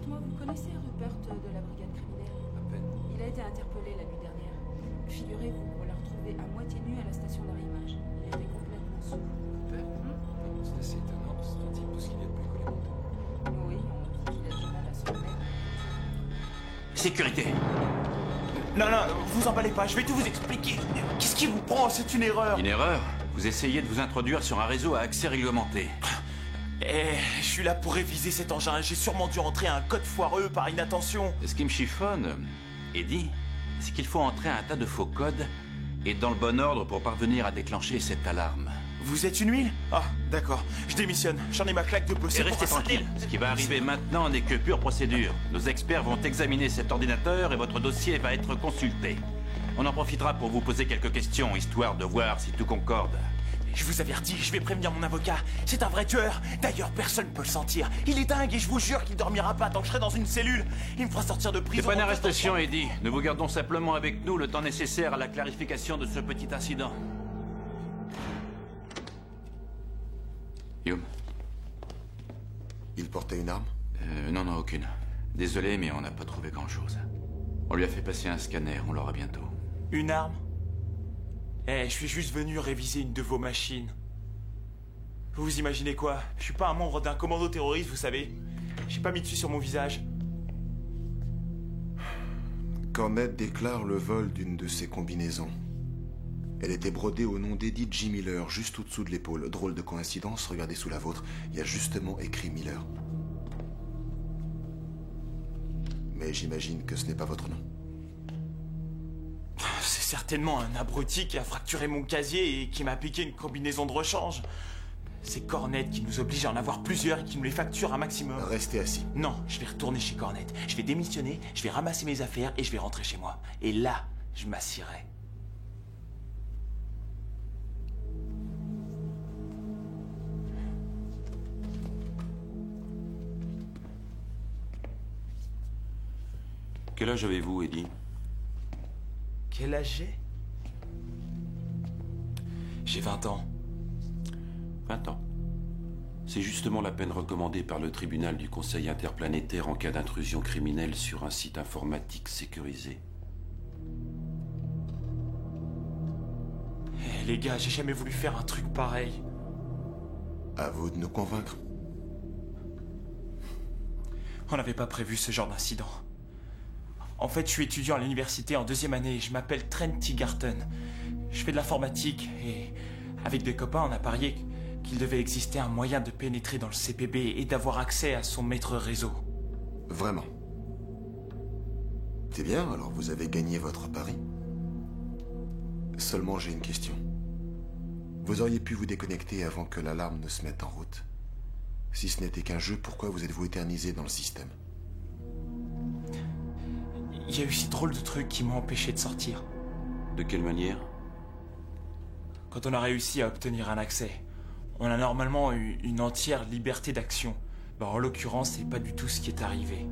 Dites-moi, vous connaissez Rupert de la brigade criminelle? À peine. Il a été interpellé la nuit dernière. Figurez-vous qu'on l'a retrouvé à moitié nu à la station d'arrimage. Il était complètement sous. Rupert C'est assez étonnant, c'est un type de ce qu'il y a de plus collé. Oui, on dit qu'il a du mal à se remettre. Sécurité. Non, vous emballez pas, je vais tout vous expliquer. Qu'est-ce qui vous prend? C'est une erreur. Une erreur? Vous essayez de vous introduire sur un réseau à accès réglementé. Je suis là pour réviser cet engin. J'ai sûrement dû entrer un code foireux par inattention. Ce qui me chiffonne, Eddie, c'est qu'il faut entrer un tas de faux codes et dans le bon ordre pour parvenir à déclencher cette alarme. Vous êtes une huile? Ah, d'accord. Je démissionne. J'en ai ma claque de bosser. Et restez pour un tranquille. Ce qui va arriver maintenant n'est que pure procédure. Nos experts vont examiner cet ordinateur et votre dossier va être consulté. On en profitera pour vous poser quelques questions, histoire de voir si tout concorde. Je vous avertis, je vais prévenir mon avocat. C'est un vrai tueur. D'ailleurs, personne ne peut le sentir. Il est dingue et je vous jure qu'il dormira pas tant que je serai dans une cellule. Il me fera sortir de prison. C'est pas une arrestation, Eddie. Nous vous gardons simplement avec nous le temps nécessaire à la clarification de ce petit incident. Hume. Il portait une arme? Non, aucune. Désolé, mais on n'a pas trouvé grand-chose. On lui a fait passer un scanner, on l'aura bientôt. Une arme? Je suis juste venu réviser une de vos machines. Vous imaginez quoi? Je suis pas un membre d'un commando terroriste, vous savez. J'ai pas mis dessus sur mon visage. Cornet déclare le vol d'une de ses combinaisons. Elle était brodée au nom d'Eddie G. Miller, juste au-dessous de l'épaule. Drôle de coïncidence, regardez sous la vôtre. Il y a justement écrit Miller. Mais j'imagine que ce n'est pas votre nom. C'est certainement un abruti qui a fracturé mon casier et qui m'a piqué une combinaison de rechange. C'est Cornet qui nous oblige à en avoir plusieurs et qui nous les facture un maximum. Restez assis. Non, je vais retourner chez Cornet. Je vais démissionner, je vais ramasser mes affaires et je vais rentrer chez moi. Et là, je m'assierai. Quel âge avez-vous, Eddie? Quel âge j'ai? J'ai 20 ans. 20 ans. C'est justement la peine recommandée par le tribunal du Conseil interplanétaire en cas d'intrusion criminelle sur un site informatique sécurisé. Les gars, j'ai jamais voulu faire un truc pareil. À vous de nous convaincre. On n'avait pas prévu ce genre d'incident. En fait, je suis étudiant à l'université en 2e année et je m'appelle Trent Teagarton. Je fais de l'informatique et avec des copains, on a parié qu'il devait exister un moyen de pénétrer dans le CPB et d'avoir accès à son maître réseau. Vraiment? C'est bien, alors vous avez gagné votre pari. Seulement j'ai une question. Vous auriez pu vous déconnecter avant que l'alarme ne se mette en route. Si ce n'était qu'un jeu, pourquoi vous êtes-vous éternisé dans le système? Il y a eu si drôle de trucs qui m'ont empêché de sortir. De quelle manière? Quand on a réussi à obtenir un accès, on a normalement eu une entière liberté d'action. En l'occurrence, c'est pas du tout ce qui est arrivé.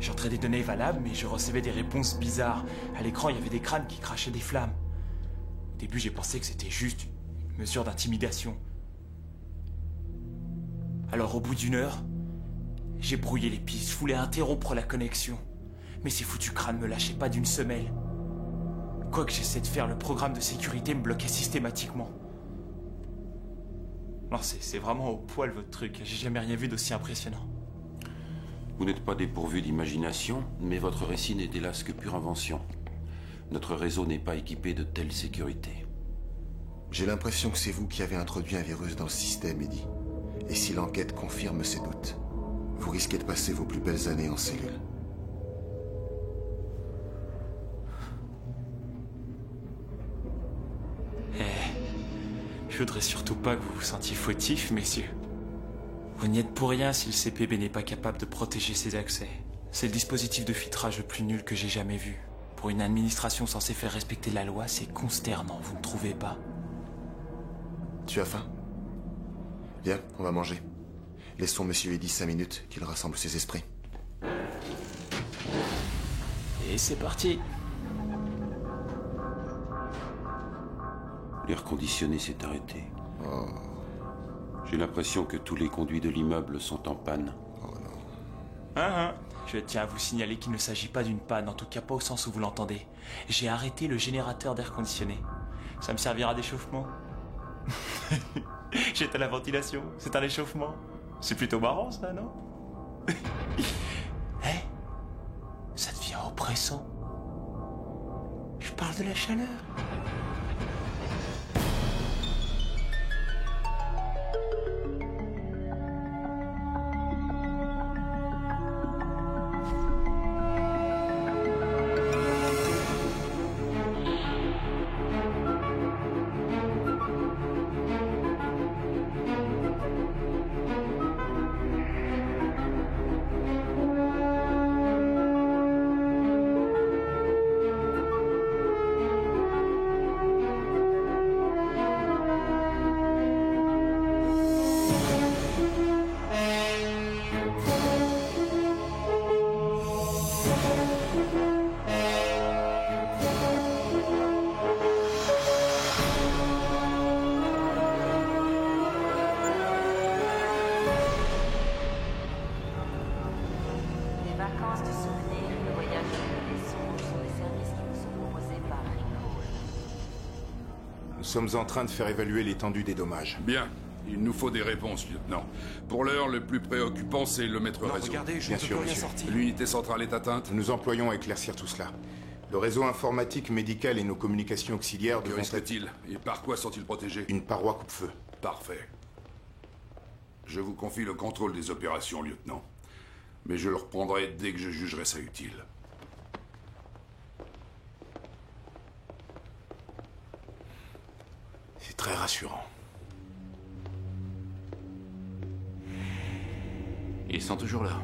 J'entrais des données valables, mais je recevais des réponses bizarres. À l'écran, il y avait des crânes qui crachaient des flammes. Au début, j'ai pensé que c'était juste une mesure d'intimidation. Alors, au bout d'1 heure, j'ai brouillé les pistes, je voulais interrompre la connexion. Mais ces foutus crânes me lâchaient pas d'une semelle. Quoi que j'essaie de faire, le programme de sécurité me bloquait systématiquement. Non, c'est vraiment au poil votre truc. J'ai jamais rien vu d'aussi impressionnant. Vous n'êtes pas dépourvu d'imagination, mais votre récit n'est hélas que pure invention. Notre réseau n'est pas équipé de telle sécurité. J'ai l'impression que c'est vous qui avez introduit un virus dans le système, Eddie. Et si l'enquête confirme ces doutes, vous risquez de passer vos plus belles années en cellule. Je voudrais surtout pas que vous vous sentiez fautif, messieurs. Vous n'y êtes pour rien si le CPB n'est pas capable de protéger ses accès. C'est le dispositif de filtrage le plus nul que j'ai jamais vu. Pour une administration censée faire respecter la loi, c'est consternant, vous ne trouvez pas? Tu as faim? Viens, on va manger. Laissons Monsieur Eddie 5 minutes, qu'il rassemble ses esprits. Et c'est parti. L'air conditionné s'est arrêté. Oh, J'ai l'impression que tous les conduits de l'immeuble sont en panne. oh non. Je tiens à vous signaler qu'il ne s'agit pas d'une panne, en tout cas pas au sens où vous l'entendez. J'ai arrêté le générateur d'air conditionné. Ça me servira d'échauffement. J'éteins la ventilation, c'est un échauffement. C'est plutôt marrant ça, non? Ça devient oppressant. Je parle de la chaleur. Nous sommes en train de faire évaluer l'étendue des dommages. Bien. Il nous faut des réponses, lieutenant. Pour l'heure, le plus préoccupant, c'est le maître réseau. Regardez, je Bien ne peux sûr, plus rien monsieur. sortir. L'unité centrale est atteinte. Nous nous employons à éclaircir tout cela. Le réseau informatique, médical et nos communications auxiliaires Que devront être... risque-t-il? Et par quoi sont-ils protégés? Une paroi coupe-feu. Parfait. Je vous confie le contrôle des opérations, lieutenant. Mais je le reprendrai dès que je jugerai ça utile. C'est très rassurant. Ils sont toujours là.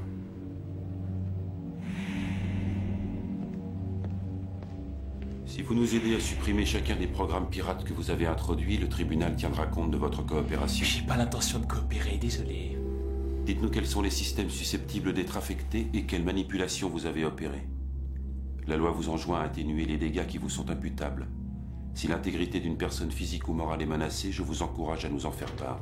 Si vous nous aidez à supprimer chacun des programmes pirates que vous avez introduits, le tribunal tiendra compte de votre coopération. J'ai pas l'intention de coopérer, désolé. Dites-nous quels sont les systèmes susceptibles d'être affectés et quelles manipulations vous avez opérées. La loi vous enjoint à atténuer les dégâts qui vous sont imputables. Si l'intégrité d'une personne physique ou morale est menacée, je vous encourage à nous en faire part.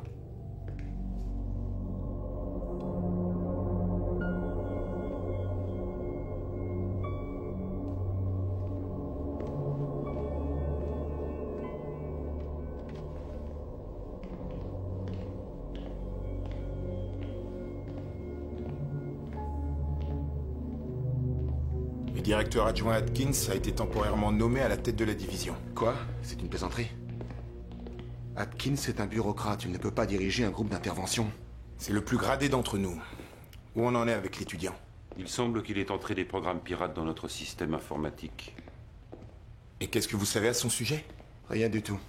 Le directeur adjoint Atkins a été temporairement nommé à la tête de la division. Quoi? C'est une plaisanterie? Atkins est un bureaucrate, il ne peut pas diriger un groupe d'intervention. C'est le plus gradé d'entre nous. Où on en est avec l'étudiant? Il semble qu'il ait entré des programmes pirates dans notre système informatique. Et qu'est-ce que vous savez à son sujet? Rien du tout.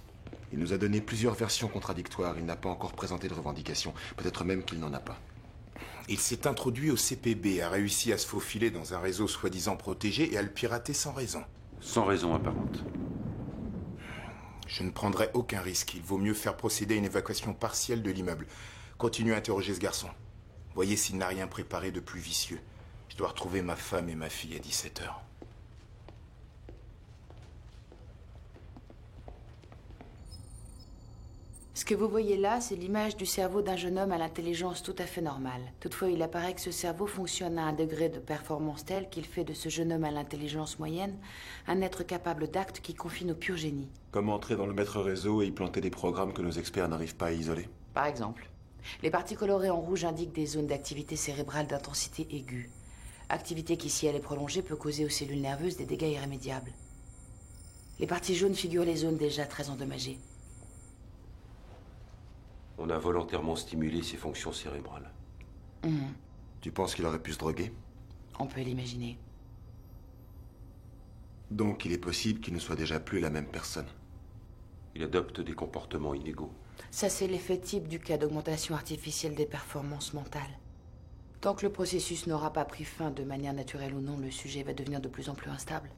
Il nous a donné plusieurs versions contradictoires, il n'a pas encore présenté de revendications. Peut-être même qu'il n'en a pas. Il s'est introduit au CPB, a réussi à se faufiler dans un réseau soi-disant protégé et à le pirater sans raison. Sans raison apparente. Je ne prendrai aucun risque. Il vaut mieux faire procéder à une évacuation partielle de l'immeuble. Continuez à interroger ce garçon. Voyez s'il n'a rien préparé de plus vicieux. Je dois retrouver ma femme et ma fille à 17h. Ce que vous voyez là, c'est l'image du cerveau d'un jeune homme à l'intelligence tout à fait normale. Toutefois, il apparaît que ce cerveau fonctionne à un degré de performance tel qu'il fait de ce jeune homme à l'intelligence moyenne un être capable d'actes qui confine au pur génie. Comme entrer dans le maître réseau et y planter des programmes que nos experts n'arrivent pas à isoler. Par exemple, les parties colorées en rouge indiquent des zones d'activité cérébrale d'intensité aiguë. Activité qui, si elle est prolongée, peut causer aux cellules nerveuses des dégâts irrémédiables. Les parties jaunes figurent les zones déjà très endommagées. On a volontairement stimulé ses fonctions cérébrales. Tu penses qu'il aurait pu se droguer? On peut l'imaginer. Donc il est possible qu'il ne soit déjà plus la même personne. Il adopte des comportements inégaux. Ça, c'est l'effet type du cas d'augmentation artificielle des performances mentales. Tant que le processus n'aura pas pris fin de manière naturelle ou non, le sujet va devenir de plus en plus instable.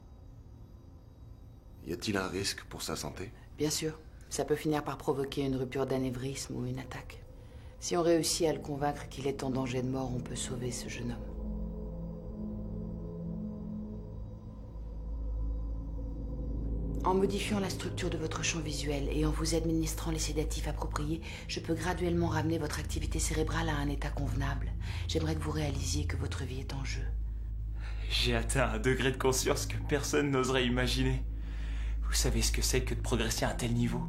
Y a-t-il un risque pour sa santé? Bien sûr. Ça peut finir par provoquer une rupture d'anévrisme ou une attaque. Si on réussit à le convaincre qu'il est en danger de mort, on peut sauver ce jeune homme. En modifiant la structure de votre champ visuel et en vous administrant les sédatifs appropriés, je peux graduellement ramener votre activité cérébrale à un état convenable. J'aimerais que vous réalisiez que votre vie est en jeu. J'ai atteint un degré de conscience que personne n'oserait imaginer. Vous savez ce que c'est que de progresser à un tel niveau?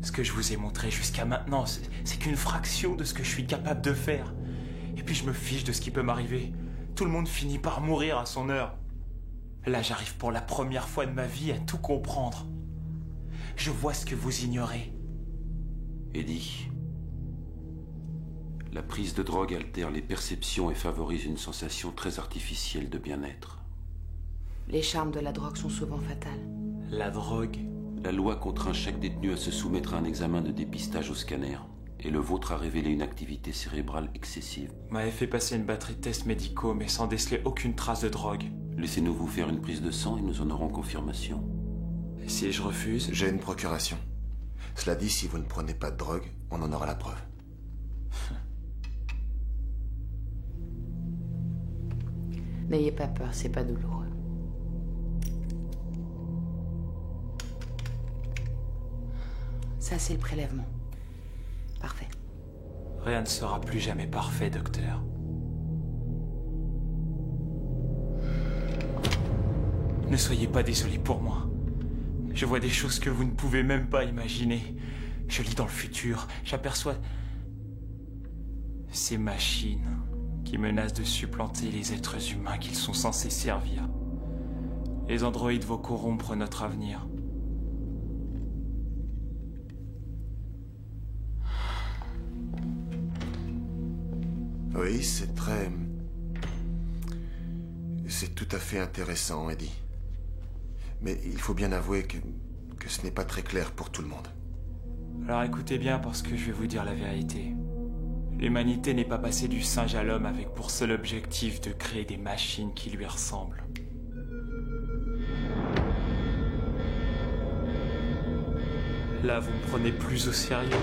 Ce que je vous ai montré jusqu'à maintenant, c'est qu'une fraction de ce que je suis capable de faire. Et puis je me fiche de ce qui peut m'arriver. Tout le monde finit par mourir à son heure. Là, j'arrive pour la première fois de ma vie à tout comprendre. Je vois ce que vous ignorez. Eddie, la prise de drogue altère les perceptions et favorise une sensation très artificielle de bien-être. Les charmes de la drogue sont souvent fatales. La drogue? La loi contraint chaque détenu à se soumettre à un examen de dépistage au scanner. Et le vôtre a révélé une activité cérébrale excessive. Vous m'avez fait passer une batterie de tests médicaux, mais sans déceler aucune trace de drogue. Laissez-nous vous faire une prise de sang et nous en aurons confirmation. Et si je refuse? J'ai une procuration. Cela dit, si vous ne prenez pas de drogue, on en aura la preuve. N'ayez pas peur, c'est pas douloureux. Ça, c'est le prélèvement. Parfait. Rien ne sera plus jamais parfait, docteur. Ne soyez pas désolé pour moi. Je vois des choses que vous ne pouvez même pas imaginer. Je lis dans le futur, j'aperçois ces machines qui menacent de supplanter les êtres humains qu'ils sont censés servir. Les androïdes vont corrompre notre avenir. Oui, c'est très... C'est tout à fait intéressant, Eddie. Mais il faut bien avouer que ce n'est pas très clair pour tout le monde. Alors écoutez bien parce que je vais vous dire la vérité. L'humanité n'est pas passée du singe à l'homme avec pour seul objectif de créer des machines qui lui ressemblent. Là, vous me prenez plus au sérieux.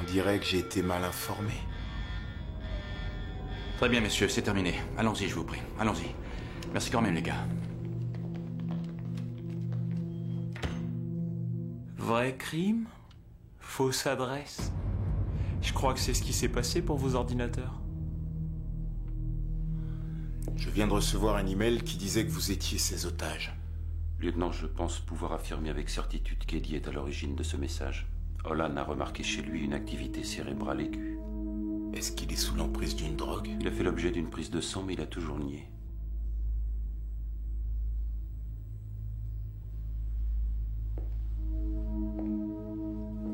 On dirait que j'ai été mal informé. Très bien, messieurs, c'est terminé. Allons-y, je vous prie. Allons-y. Merci quand même, les gars. Vrai crime? Fausse adresse? Je crois que c'est ce qui s'est passé pour vos ordinateurs. Je viens de recevoir un email qui disait que vous étiez ses otages. Lieutenant, je pense pouvoir affirmer avec certitude qu'Eddie est à l'origine de ce message. Holland a remarqué chez lui une activité cérébrale aiguë. Est-ce qu'il est sous l'emprise d'une drogue? Il a fait l'objet d'une prise de sang, mais il a toujours nié.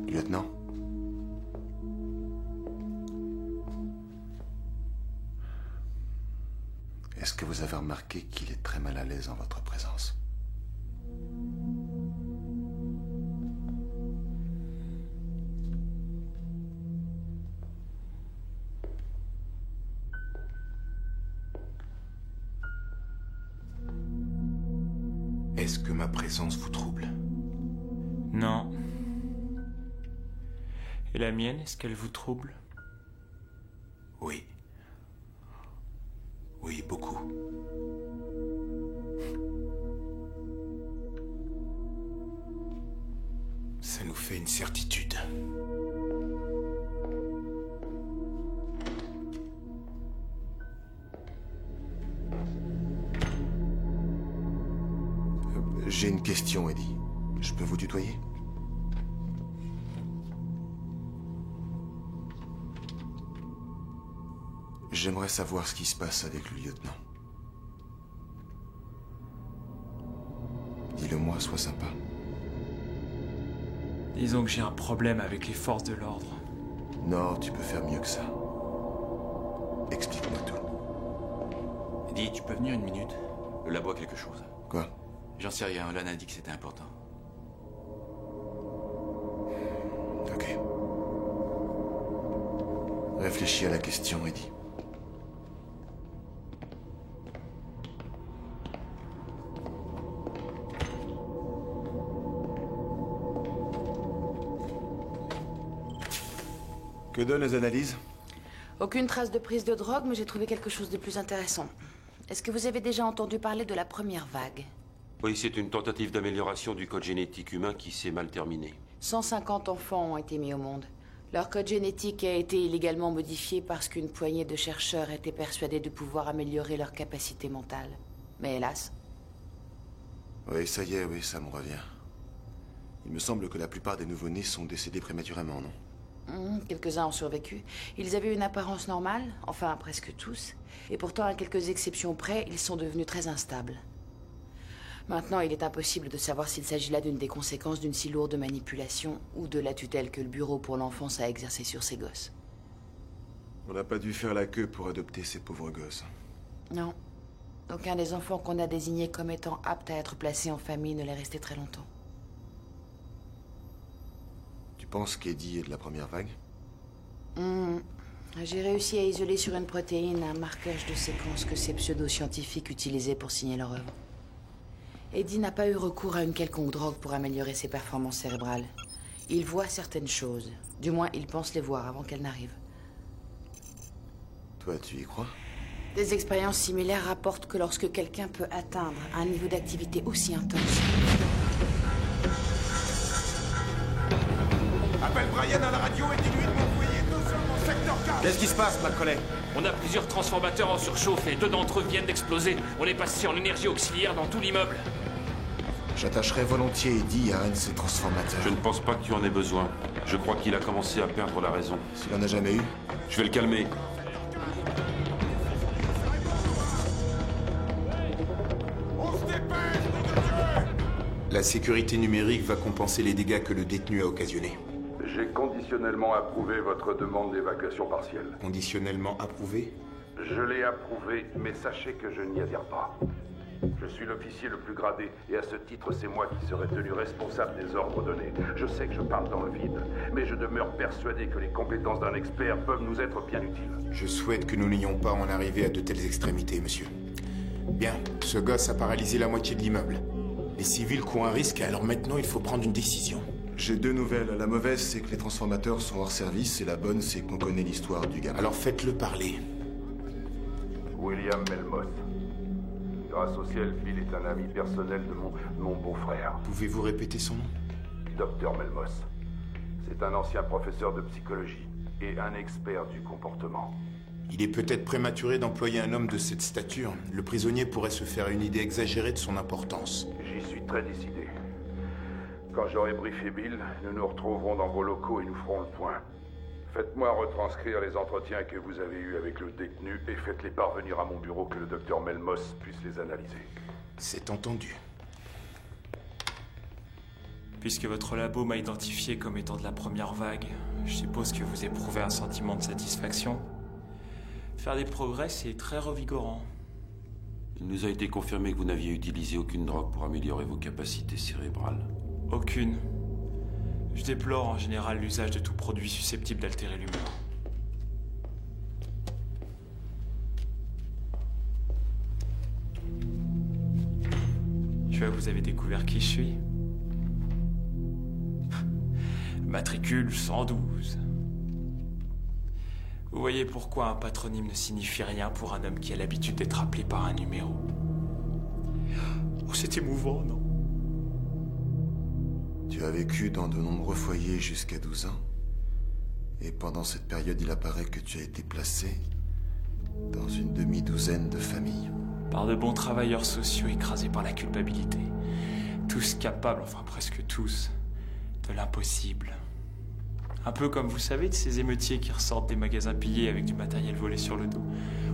Lieutenant? Est-ce que vous avez remarqué qu'il est très mal à l'aise en votre présence? Est-ce que ma présence vous trouble? Non. Et la mienne, est-ce qu'elle vous trouble? Oui. Oui, beaucoup. Ça nous fait une certitude. J'ai une question, Eddie. Je peux vous tutoyer? J'aimerais savoir ce qui se passe avec le lieutenant. Dis-le-moi, sois sympa. Disons que j'ai un problème avec les forces de l'ordre. Non, tu peux faire mieux que ça. Explique-moi tout. Eddie, tu peux venir une minute? Le labo a quelque chose. Quoi? J'en sais rien, Holland a dit que c'était important. Ok. Réfléchis à la question, Eddie. Que donnent les analyses? Aucune trace de prise de drogue, mais j'ai trouvé quelque chose de plus intéressant. Est-ce que vous avez déjà entendu parler de la première vague? Oui, c'est une tentative d'amélioration du code génétique humain qui s'est mal terminée. 150 enfants ont été mis au monde. Leur code génétique a été illégalement modifié parce qu'une poignée de chercheurs étaient persuadés de pouvoir améliorer leur capacité mentale. Mais hélas... Oui, ça y est, oui, ça me revient. Il me semble que la plupart des nouveau-nés sont décédés prématurément, non? Quelques-uns ont survécu. Ils avaient une apparence normale, enfin presque tous. Et pourtant, à quelques exceptions près, ils sont devenus très instables. Maintenant, il est impossible de savoir s'il s'agit là d'une des conséquences d'une si lourde manipulation ou de la tutelle que le Bureau pour l'enfance a exercée sur ces gosses. On n'a pas dû faire la queue pour adopter ces pauvres gosses. Non. Aucun des enfants qu'on a désignés comme étant aptes à être placés en famille ne l'est resté très longtemps. Tu penses qu'Eddie est de la première vague? J'ai réussi à isoler sur une protéine un marquage de séquence que ces pseudo-scientifiques utilisaient pour signer leur œuvre. Eddie n'a pas eu recours à une quelconque drogue pour améliorer ses performances cérébrales. Il voit certaines choses. Du moins, il pense les voir avant qu'elles n'arrivent. Toi, tu y crois? Des expériences similaires rapportent que lorsque quelqu'un peut atteindre un niveau d'activité aussi intense... Appelle Brian à la radio et dis-lui de m'envoyer 2 hommes en secteur 4. Qu'est-ce qui se passe, Macaulay? On a plusieurs transformateurs en surchauffe et 2 d'entre eux viennent d'exploser. On est passé en énergie auxiliaire dans tout l'immeuble. J'attacherais volontiers Eddie à un de ces transformateurs. Je ne pense pas que tu en aies besoin. Je crois qu'il a commencé à perdre la raison. S'il en a jamais eu? Je vais le calmer. La sécurité numérique va compenser les dégâts que le détenu a occasionnés. J'ai conditionnellement approuvé votre demande d'évacuation partielle. Conditionnellement approuvé? Je l'ai approuvé, mais sachez que je n'y adhère pas. Je suis l'officier le plus gradé, et à ce titre, c'est moi qui serai tenu responsable des ordres donnés. Je sais que je parle dans le vide, mais je demeure persuadé que les compétences d'un expert peuvent nous être bien utiles. Je souhaite que nous n'ayons pas en arrivé à de telles extrémités, monsieur. Bien, ce gosse a paralysé la moitié de l'immeuble. Les civils courent un risque, alors maintenant, il faut prendre une décision. J'ai 2 nouvelles. La mauvaise, c'est que les transformateurs sont hors service, et la bonne, c'est qu'on connaît l'histoire du gamin. Alors faites-le parler. William Melmoth. Grâce au ciel, Phil est un ami personnel de mon beau-frère. Pouvez-vous répéter son nom? Dr Melmoth. C'est un ancien professeur de psychologie et un expert du comportement. Il est peut-être prématuré d'employer un homme de cette stature. Le prisonnier pourrait se faire une idée exagérée de son importance. J'y suis très décidé. Quand j'aurai briefé Bill, nous nous retrouverons dans vos locaux et nous ferons le point. Faites-moi retranscrire les entretiens que vous avez eus avec le détenu et faites-les parvenir à mon bureau que le docteur Melmoth puisse les analyser. C'est entendu. Puisque votre labo m'a identifié comme étant de la première vague, je suppose que vous éprouvez un sentiment de satisfaction. Faire des progrès, c'est très revigorant. Il nous a été confirmé que vous n'aviez utilisé aucune drogue pour améliorer vos capacités cérébrales. Aucune. Je déplore en général l'usage de tout produit susceptible d'altérer l'humeur. Je vois que vous avez découvert qui je suis. Matricule 112. Vous voyez pourquoi un patronyme ne signifie rien pour un homme qui a l'habitude d'être appelé par un numéro. Oh, c'est émouvant, non? Tu as vécu dans de nombreux foyers jusqu'à 12 ans. Et pendant cette période, il apparaît que tu as été placé dans une demi-douzaine de familles. Par de bons travailleurs sociaux écrasés par la culpabilité. Tous capables, enfin presque tous, de l'impossible. Un peu comme vous savez de ces émeutiers qui ressortent des magasins pillés avec du matériel volé sur le dos.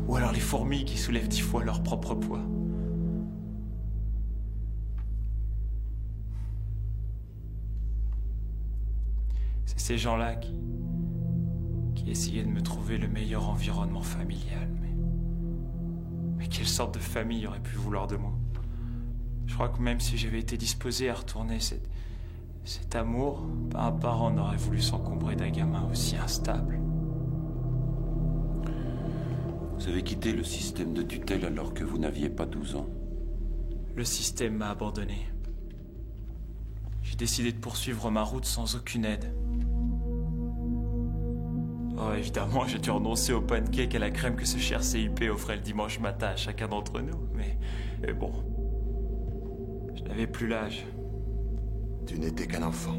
Ou alors les fourmis qui soulèvent 10 fois leur propre poids. C'est ces gens-là qui essayaient de me trouver le meilleur environnement familial. Mais quelle sorte de famille aurait pu vouloir de moi? Je crois que même si j'avais été disposé à retourner cet amour, pas un parent n'aurait voulu s'encombrer d'un gamin aussi instable. Vous avez quitté le système de tutelle alors que vous n'aviez pas 12 ans. Le système m'a abandonné. J'ai décidé de poursuivre ma route sans aucune aide. Oh, évidemment, j'ai dû renoncer au pancake et à la crème que ce cher CUP offrait le dimanche matin à chacun d'entre nous. Mais bon, je n'avais plus l'âge. Tu n'étais qu'un enfant.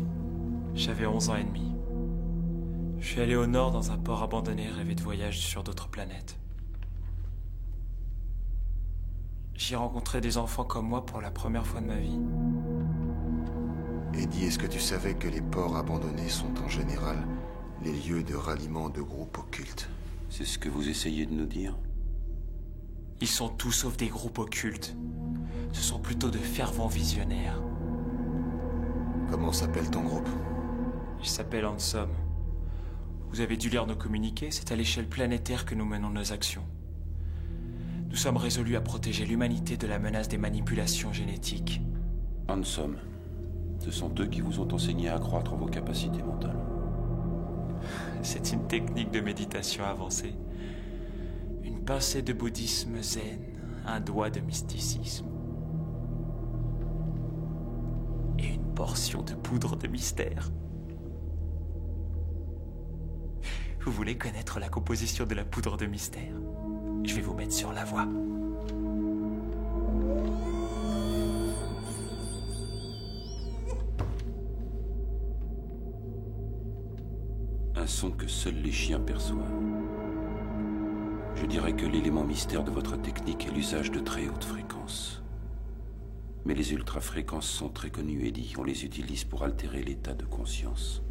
J'avais 11 ans et demi. Je suis allé au nord dans un port abandonné, rêver de voyage sur d'autres planètes. J'y rencontrais des enfants comme moi pour la première fois de ma vie. Eddie, est-ce que tu savais que les ports abandonnés sont en général les lieux de ralliement de groupes occultes? C'est ce que vous essayez de nous dire? Ils sont tous sauf des groupes occultes. Ce sont plutôt de fervents visionnaires. Comment s'appelle ton groupe? Il s'appelle Handsome. Vous avez dû lire nos communiqués, c'est à l'échelle planétaire que nous menons nos actions. Nous sommes résolus à protéger l'humanité de la menace des manipulations génétiques. Handsome, ce sont eux qui vous ont enseigné à accroître vos capacités mentales. C'est une technique de méditation avancée. Une pincée de bouddhisme zen, un doigt de mysticisme. Et une portion de poudre de mystère. Vous voulez connaître la composition de la poudre de mystère? Je vais vous mettre sur la voie. Un son que seuls les chiens perçoivent. Je dirais que l'élément mystère de votre technique est l'usage de très hautes fréquences. Mais les ultrafréquences sont très connues, Eddie. On les utilise pour altérer l'état de conscience.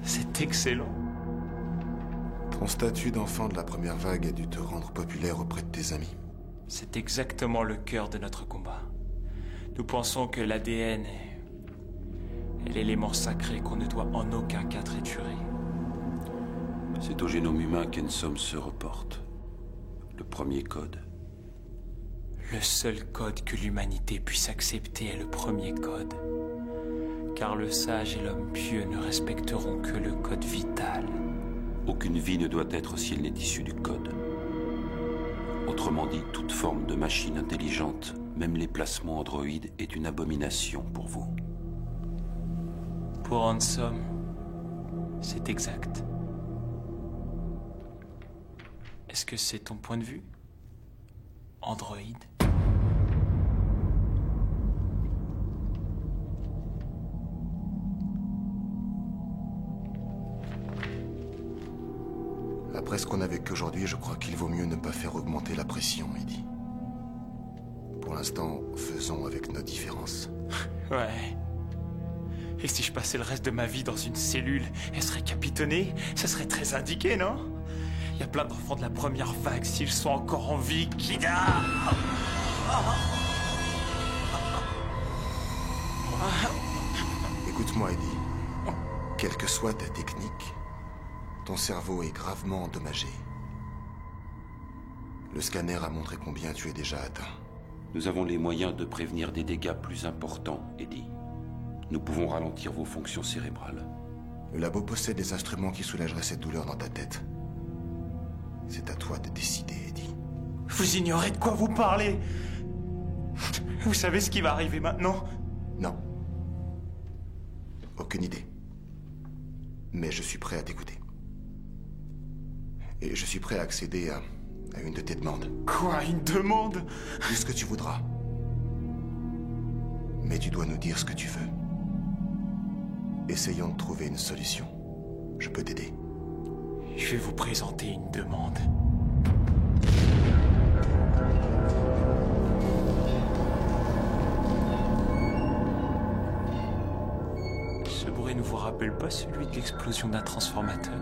C'est excellent. Ton statut d'enfant de la première vague a dû te rendre populaire auprès de tes amis. C'est exactement le cœur de notre combat. Nous pensons que l'ADN est l'élément sacré qu'on ne doit en aucun cas triturer. C'est au génome humain qu'Handsome se reporte. Le premier code. Le seul code que l'humanité puisse accepter est le premier code. Car le sage et l'homme pieux ne respecteront que le code vital. Aucune vie ne doit être si elle n'est issue du code. Autrement dit, toute forme de machine intelligente, même les placements androïdes, est une abomination pour vous. Pour Handsome, c'est exact. Est-ce que c'est ton point de vue, androïde? Après ce qu'on a vécu aujourd'hui, je crois qu'il vaut mieux ne pas faire augmenter la pression, Eddie. Pour l'instant, faisons avec nos différences. Ouais. Et si je passais le reste de ma vie dans une cellule, elle serait capitonnée? Ça serait très indiqué, non? Il y a plein d'enfants de la première vague, s'ils sont encore en vie, qui... Écoute-moi, Eddie. Quelle que soit ta technique, ton cerveau est gravement endommagé. Le scanner a montré combien tu es déjà atteint. Nous avons les moyens de prévenir des dégâts plus importants, Eddie. Nous pouvons ralentir vos fonctions cérébrales. Le labo possède des instruments qui soulageraient cette douleur dans ta tête. C'est à toi de décider, Eddie. Vous ignorez de quoi vous parlez? Vous savez ce qui va arriver maintenant? Non. Aucune idée. Mais je suis prêt à t'écouter. Et je suis prêt à accéder à une de tes demandes. Quoi, une demande? Dis ce que tu voudras. Mais tu dois nous dire ce que tu veux. Essayons de trouver une solution. Je peux t'aider. Je vais vous présenter une demande. Ce bruit ne vous rappelle pas celui de l'explosion d'un transformateur?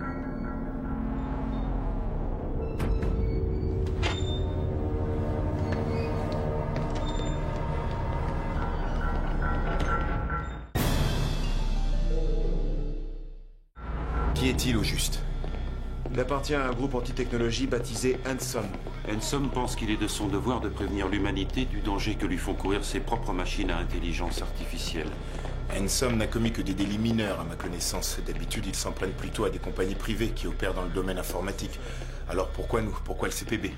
Qui est-il au juste? Il appartient à un groupe anti-technologie baptisé Handsome. Handsome pense qu'il est de son devoir de prévenir l'humanité du danger que lui font courir ses propres machines à intelligence artificielle. Handsome n'a commis que des délits mineurs à ma connaissance. D'habitude, ils s'en prennent plutôt à des compagnies privées qui opèrent dans le domaine informatique. Alors pourquoi nous? Pourquoi le CPB?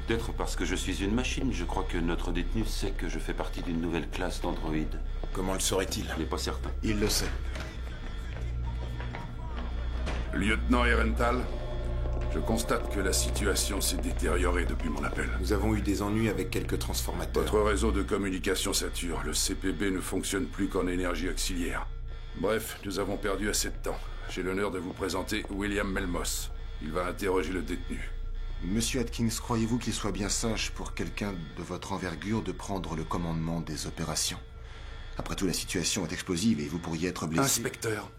Peut-être parce que je suis une machine. Je crois que notre détenu sait que je fais partie d'une nouvelle classe d'androïdes. Comment le saurait-il? Je n'ai pas certain. Il le sait. Lieutenant Ehrenthal, je constate que la situation s'est détériorée depuis mon appel. Nous avons eu des ennuis avec quelques transformateurs. Votre réseau de communication sature. Le CPB ne fonctionne plus qu'en énergie auxiliaire. Bref, nous avons perdu assez de temps. J'ai l'honneur de vous présenter William Melmoth. Il va interroger le détenu. Monsieur Atkins, croyez-vous qu'il soit bien sage pour quelqu'un de votre envergure de prendre le commandement des opérations? Après tout, la situation est explosive et vous pourriez être blessé. Inspecteur,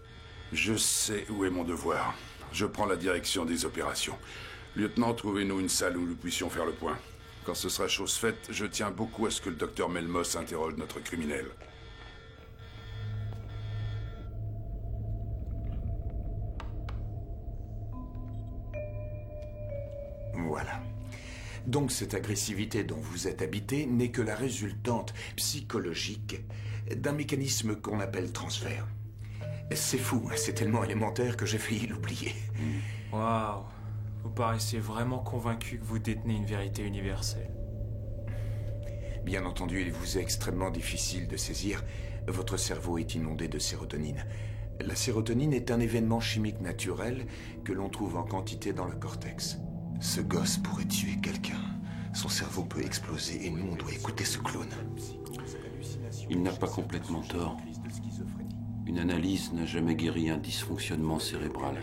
je sais où est mon devoir. Je prends la direction des opérations. Lieutenant, trouvez-nous une salle où nous puissions faire le point. Quand ce sera chose faite, je tiens beaucoup à ce que le docteur Melmoth interroge notre criminel. Voilà. Donc cette agressivité dont vous êtes habité n'est que la résultante psychologique d'un mécanisme qu'on appelle transfert. C'est fou, c'est tellement élémentaire que j'ai failli l'oublier. Waouh. Vous paraissez vraiment convaincu que vous détenez une vérité universelle. Bien entendu, il vous est extrêmement difficile de saisir. Votre cerveau est inondé de sérotonine. La sérotonine est un événement chimique naturel que l'on trouve en quantité dans le cortex. Ce gosse pourrait tuer quelqu'un. Son cerveau peut exploser et nous, on doit écouter ce clone. Il n'a pas complètement tort. Une analyse n'a jamais guéri un dysfonctionnement cérébral.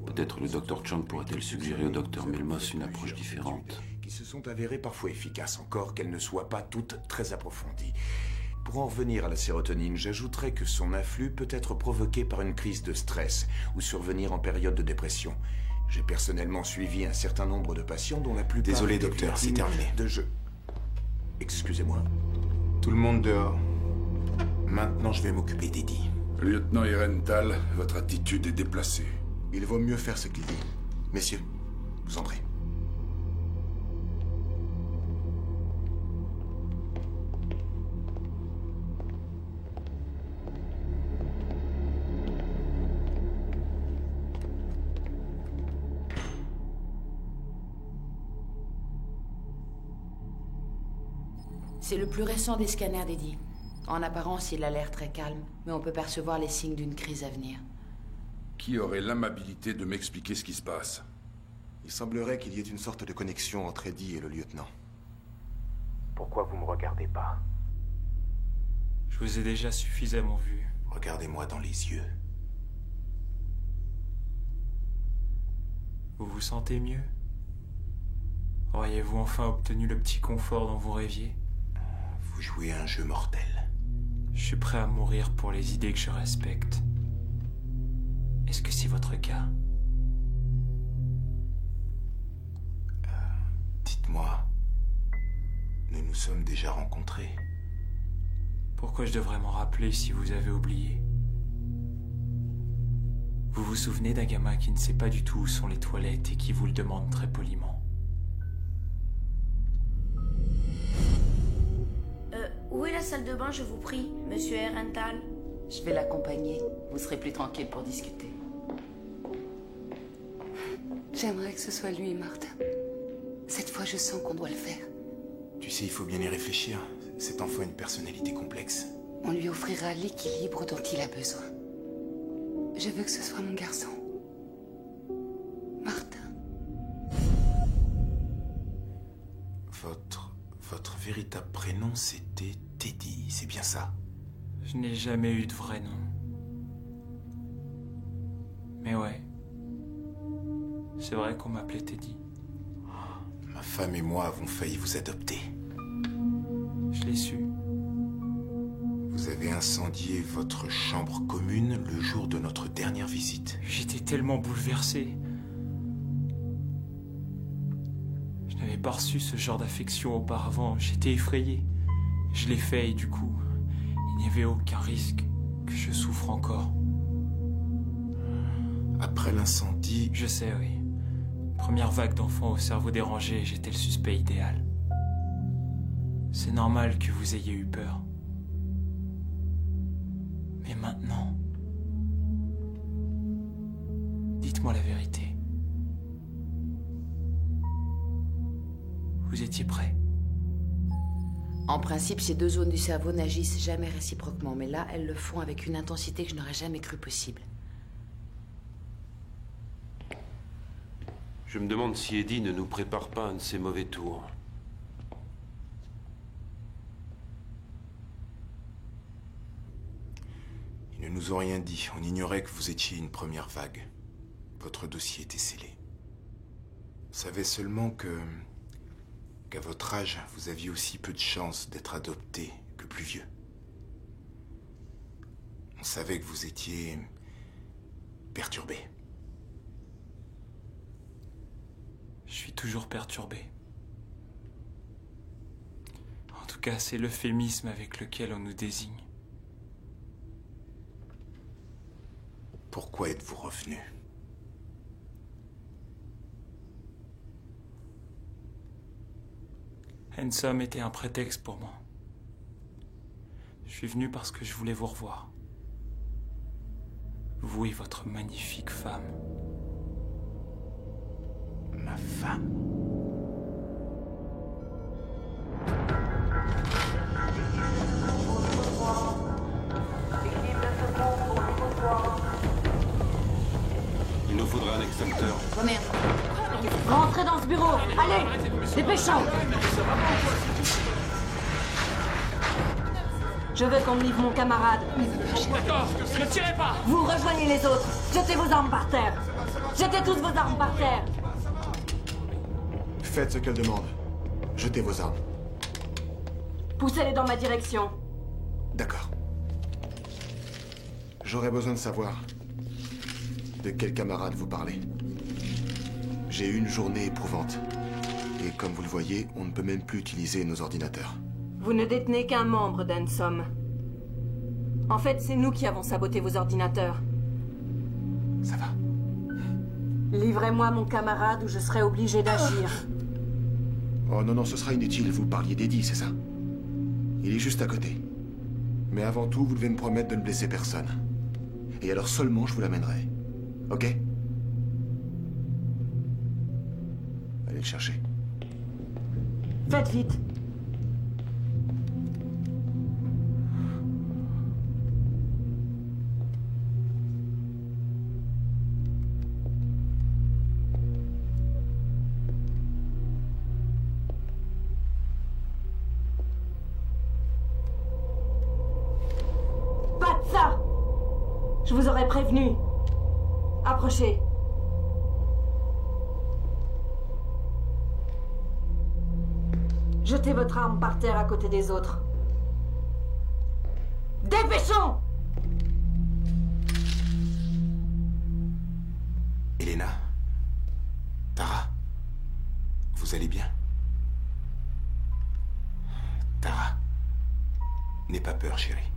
Peut-être le Dr Chang pourrait-elle suggérer au Dr Melmoth une approche différente. Qui se sont avérées parfois efficaces, encore qu'elles ne soient pas toutes très approfondies. Pour en revenir à la sérotonine, j'ajouterais que son afflux peut être provoqué par une crise de stress ou survenir en période de dépression. J'ai personnellement suivi un certain nombre de patients dont la plupart... Désolé, docteur, c'est terminé. Excusez-moi. Tout le monde dehors. Maintenant, je vais m'occuper d'Eddie. Lieutenant Ehrenthal, votre attitude est déplacée. Il vaut mieux faire ce qu'il dit. Messieurs, vous entrez. C'est le plus récent des scanners d'Eddie. En apparence, il a l'air très calme, mais on peut percevoir les signes d'une crise à venir. Qui aurait l'amabilité de m'expliquer ce qui se passe? Il semblerait qu'il y ait une sorte de connexion entre Eddie et le lieutenant. Pourquoi vous me regardez pas? Je vous ai déjà suffisamment vu. Regardez-moi dans les yeux. Vous vous sentez mieux? Auriez-vous enfin obtenu le petit confort dont vous rêviez? Vous jouez à un jeu mortel. Je suis prêt à mourir pour les idées que je respecte. Est-ce que c'est votre cas? Dites-moi, nous nous sommes déjà rencontrés. Pourquoi je devrais m'en rappeler si vous avez oublié? Vous vous souvenez d'un gamin qui ne sait pas du tout où sont les toilettes et qui vous le demande très poliment? Où est la salle de bain, je vous prie, monsieur Ehrenthal? Je vais l'accompagner. Vous serez plus tranquille pour discuter. J'aimerais que ce soit lui, Martin. Cette fois, je sens qu'on doit le faire. Tu sais, il faut bien y réfléchir. Cet enfant a une personnalité complexe. On lui offrira l'équilibre dont il a besoin. Je veux que ce soit mon garçon. Martin. Votre véritable prénom, c'était Teddy, c'est bien ça? Je n'ai jamais eu de vrai nom. Mais ouais. C'est vrai qu'on m'appelait Teddy. Ma femme et moi avons failli vous adopter. Je l'ai su. Vous avez incendié votre chambre commune le jour de notre dernière visite. J'étais tellement bouleversé. Je n'avais pas reçu ce genre d'affection auparavant. J'étais effrayé. Je l'ai fait et du coup, il n'y avait aucun risque que je souffre encore. Après l'incendie... Je sais, oui. Première vague d'enfants au cerveau dérangé, j'étais le suspect idéal. C'est normal que vous ayez eu peur. Mais maintenant... Dites-moi la vérité. Vous étiez prêt? En principe, ces deux zones du cerveau n'agissent jamais réciproquement, mais là, elles le font avec une intensité que je n'aurais jamais cru possible. Je me demande si Eddie ne nous prépare pas un de ses mauvais tours. Ils ne nous ont rien dit. On ignorait que vous étiez une première vague. Votre dossier était scellé. On savait seulement qu'à votre âge, vous aviez aussi peu de chances d'être adopté que plus vieux. On savait que vous étiez perturbé. Je suis toujours perturbé. En tout cas, c'est l'euphémisme avec lequel on nous désigne. Pourquoi êtes-vous revenu? Handsome était un prétexte pour moi. Je suis venu parce que je voulais vous revoir. Vous et votre magnifique femme. Ma femme? Il nous faudra un extincteur. Oh merde. Rentrez dans ce bureau. Allez, dépêchons. Je veux qu'on me livre mon camarade. D'accord, ne tirez pas. Vous rejoignez les autres. Jetez vos armes par terre. Jetez toutes vos armes par terre. Faites ce qu'elle demande. Jetez vos armes. Poussez-les dans ma direction. D'accord. J'aurais besoin de savoir de quel camarade vous parlez. J'ai eu une journée éprouvante. Et comme vous le voyez, on ne peut même plus utiliser nos ordinateurs. Vous ne détenez qu'un membre d'Handsome. En fait, c'est nous qui avons saboté vos ordinateurs. Ça va. Livrez-moi mon camarade ou je serai obligé d'agir. Oh non, non, ce sera inutile. Vous parliez d'Eddie, c'est ça? Il est juste à côté. Mais avant tout, vous devez me promettre de ne blesser personne. Et alors seulement je vous l'amènerai. Ok? Allez le chercher. Faites vite. Pas de ça! Je vous aurais prévenu. Approchez. Jetez votre arme par terre à côté des autres. Dépêchons! Elena? Tara? Vous allez bien? Tara? N'aie pas peur, chérie.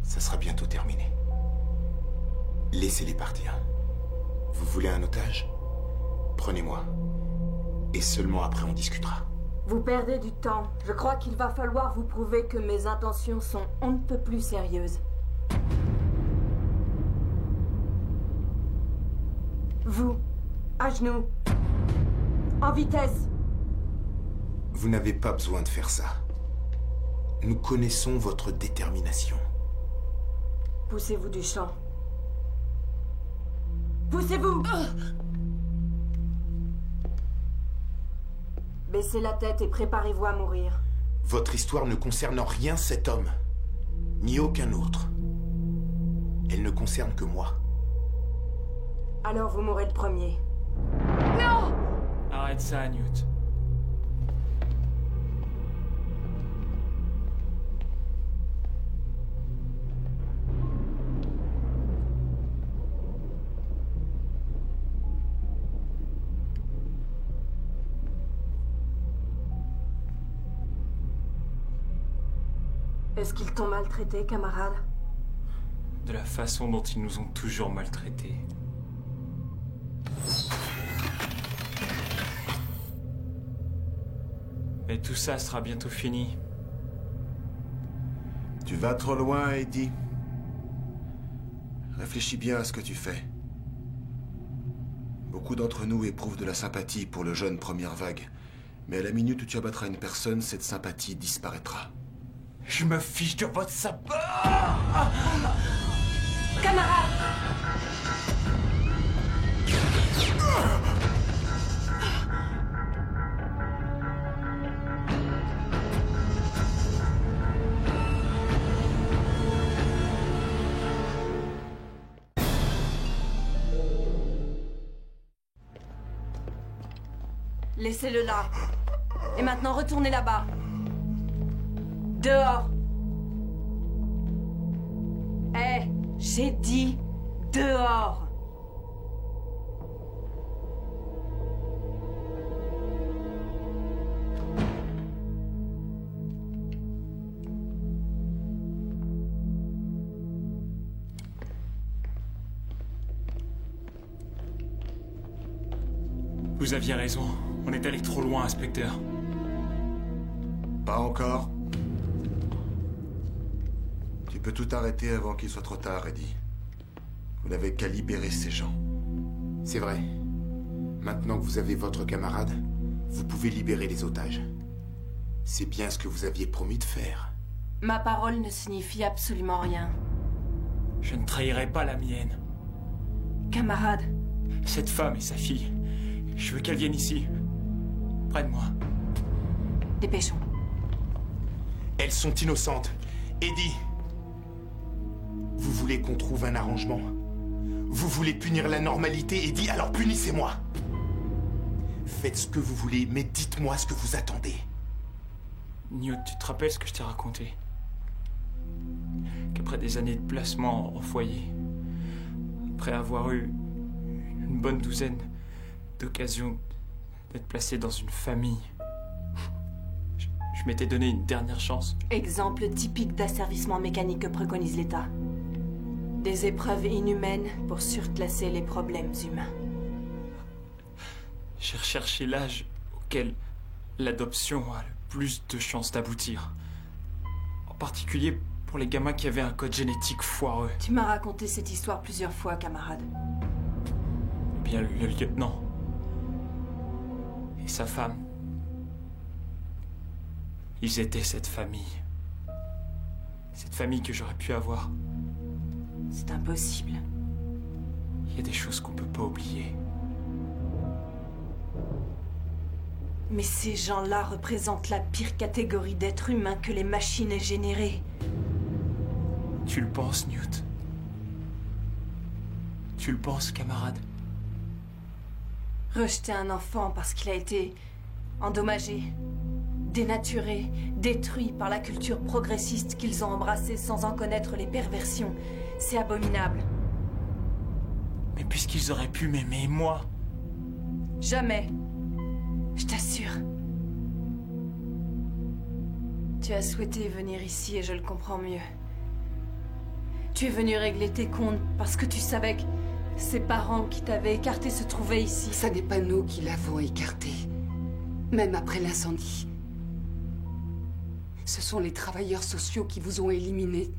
Ça sera bientôt terminé. Laissez-les partir. Vous voulez un otage? Prenez-moi. Et seulement après on discutera. Vous perdez du temps. Je crois qu'il va falloir vous prouver que mes intentions sont on ne peut plus sérieuses. Vous, à genoux. En vitesse. Vous n'avez pas besoin de faire ça. Nous connaissons votre détermination. Poussez-vous du champ. Poussez-vous! Baissez la tête et préparez-vous à mourir. Votre histoire ne concerne en rien cet homme, ni aucun autre. Elle ne concerne que moi. Alors vous mourrez le premier. Non! Arrête ça, Newt. Est-ce qu'ils t'ont maltraité, camarade? De la façon dont ils nous ont toujours maltraités. Et tout ça sera bientôt fini. Tu vas trop loin, Eddie. Réfléchis bien à ce que tu fais. Beaucoup d'entre nous éprouvent de la sympathie pour le jeune première vague. Mais à la minute où tu abattras une personne, cette sympathie disparaîtra. Je me fiche de votre sapin. Camarade! Laissez-le là. Et maintenant, retournez là-bas. Dehors. Hé, j'ai dit dehors. Vous aviez raison. On est allé trop loin, inspecteur. Pas encore. Tu peux tout arrêter avant qu'il soit trop tard, Eddie. Vous n'avez qu'à libérer ces gens. C'est vrai. Maintenant que vous avez votre camarade, vous pouvez libérer les otages. C'est bien ce que vous aviez promis de faire. Ma parole ne signifie absolument rien. Je ne trahirai pas la mienne. Camarade. Cette femme et sa fille, je veux qu'elles viennent ici. Près de moi. Dépêchons. Elles sont innocentes. Eddie, vous voulez qu'on trouve un arrangement? Vous voulez punir la normalité, Eddie? Alors punissez-moi. Faites ce que vous voulez, mais dites-moi ce que vous attendez. Newt, tu te rappelles ce que je t'ai raconté? Qu'après des années de placement en foyer, après avoir eu une bonne douzaine d'occasions d'être placé dans une famille, je m'étais donné une dernière chance. Exemple typique d'asservissement mécanique que préconise l'État. Des épreuves inhumaines pour surclasser les problèmes humains. J'ai recherché l'âge auquel l'adoption a le plus de chances d'aboutir. En particulier pour les gamins qui avaient un code génétique foireux. Tu m'as raconté cette histoire plusieurs fois, camarade. Eh bien, le lieutenant et sa femme, ils étaient cette famille. Cette famille que j'aurais pu avoir. C'est impossible. Il y a des choses qu'on peut pas oublier. Mais ces gens-là représentent la pire catégorie d'êtres humains que les machines aient générée. Tu le penses, Newt? Tu le penses, camarade? Rejeter un enfant parce qu'il a été endommagé, dénaturé, détruit par la culture progressiste qu'ils ont embrassée sans en connaître les perversions, c'est abominable. Mais puisqu'ils auraient pu m'aimer, moi? Jamais. Je t'assure. Tu as souhaité venir ici et je le comprends mieux. Tu es venu régler tes comptes parce que tu savais que ses parents qui t'avaient écarté se trouvaient ici. Ça n'est pas nous qui l'avons écarté. Même après l'incendie. Ce sont les travailleurs sociaux qui vous ont éliminé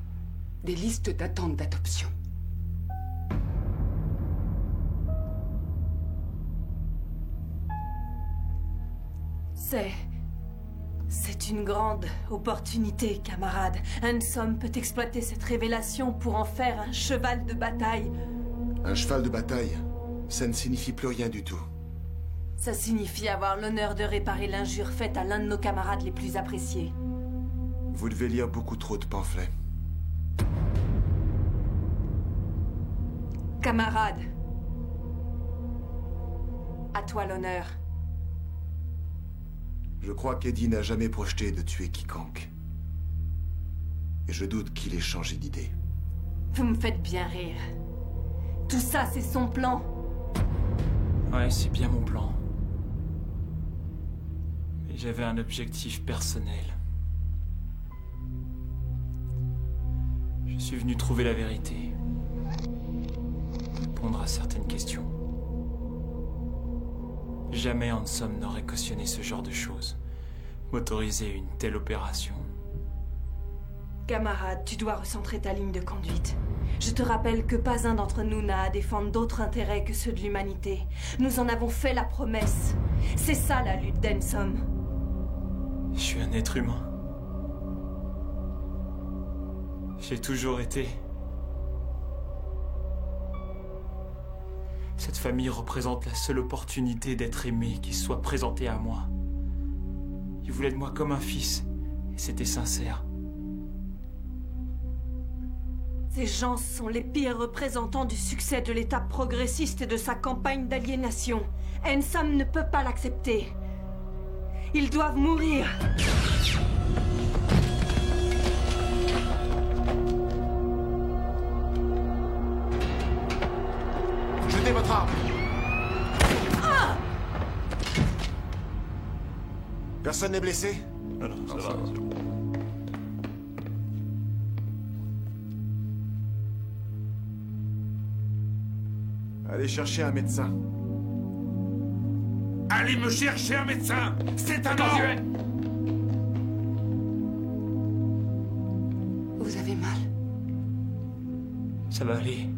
des listes d'attente d'adoption. C'est une grande opportunité, camarade. Handsome peut exploiter cette révélation pour en faire un cheval de bataille. Un cheval de bataille, ça ne signifie plus rien du tout. Ça signifie avoir l'honneur de réparer l'injure faite à l'un de nos camarades les plus appréciés. Vous devez lire beaucoup trop de pamphlets. Camarade, à toi l'honneur. Je crois qu'Eddie n'a jamais projeté de tuer quiconque. Et je doute qu'il ait changé d'idée. Vous me faites bien rire. Tout ça, c'est son plan. Ouais, c'est bien mon plan. Mais j'avais un objectif personnel. Je suis venu trouver la vérité. Répondre à certaines questions. Jamais Handsome n'aurait cautionné ce genre de choses. M'autoriser une telle opération. Camarade, tu dois recentrer ta ligne de conduite. Je te rappelle que pas un d'entre nous n'a à défendre d'autres intérêts que ceux de l'humanité. Nous en avons fait la promesse. C'est ça la lutte d'Handsome. Je suis un être humain. J'ai toujours été. Cette famille représente la seule opportunité d'être aimé qui soit présentée à moi. Ils voulaient de moi comme un fils, et c'était sincère. Ces gens sont les pires représentants du succès de l'État progressiste et de sa campagne d'aliénation. Handsome ne peut pas l'accepter. Ils doivent mourir. Jetez votre arme. Ah! Personne n'est blessé? Non, ça va. Allez chercher un médecin. Allez me chercher un médecin! C'est un ordre! Vous avez mal? Ça va aller.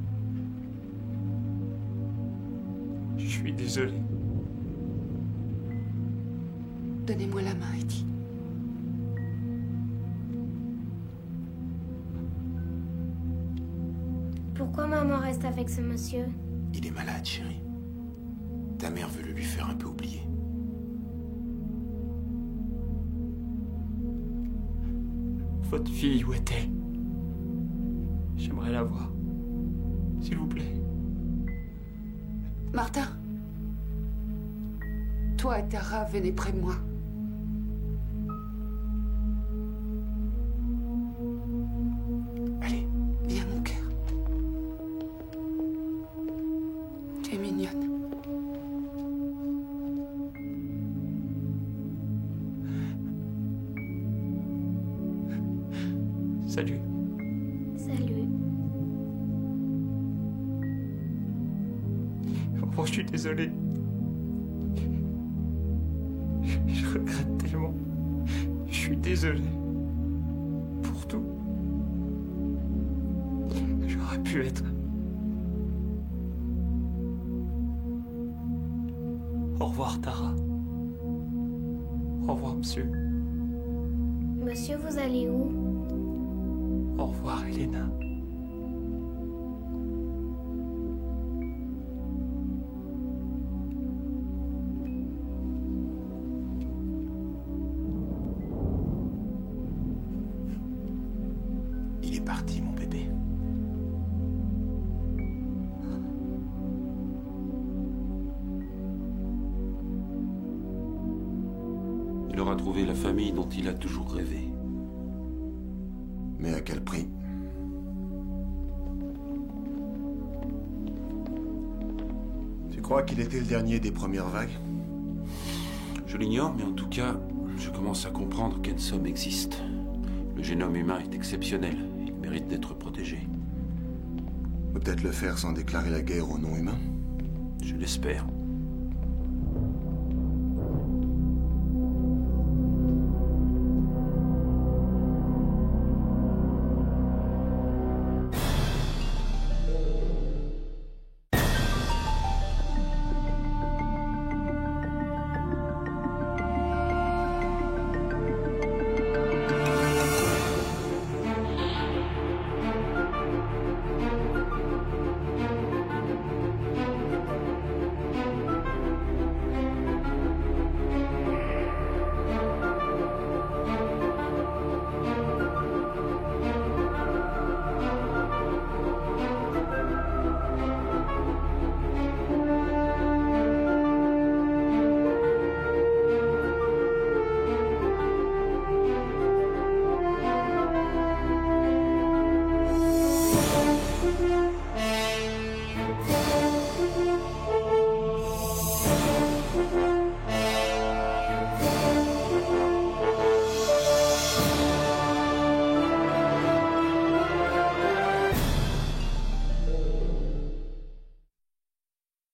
Je suis désolé. Donnez-moi la main, Eddie. Pourquoi maman reste avec ce monsieur? Il est malade, chérie. Ta mère veut le lui faire un peu oublier. Votre fille, où est-elle? J'aimerais la voir. S'il vous plaît. Martin. Toi et Tara, venez près de moi. Allez. Viens, mon cœur. Tu es mignonne. Salut. Salut. Oh, je suis désolé. Je regrette tellement. Je suis désolé. Pour tout. J'aurais pu être... Au revoir, Tara. Au revoir, monsieur. Monsieur, vous allez où? Au revoir, Elena. Il est parti, mon bébé. Il aura trouvé la famille dont il a toujours rêvé. Mais à quel prix? Tu crois qu'il était le dernier des premières vagues? Je l'ignore, mais en tout cas, je commence à comprendre qu'Ensom existe. Le génome humain est exceptionnel. Il mérite d'être protégé. Peut-être le faire sans déclarer la guerre aux non-humains? Je l'espère.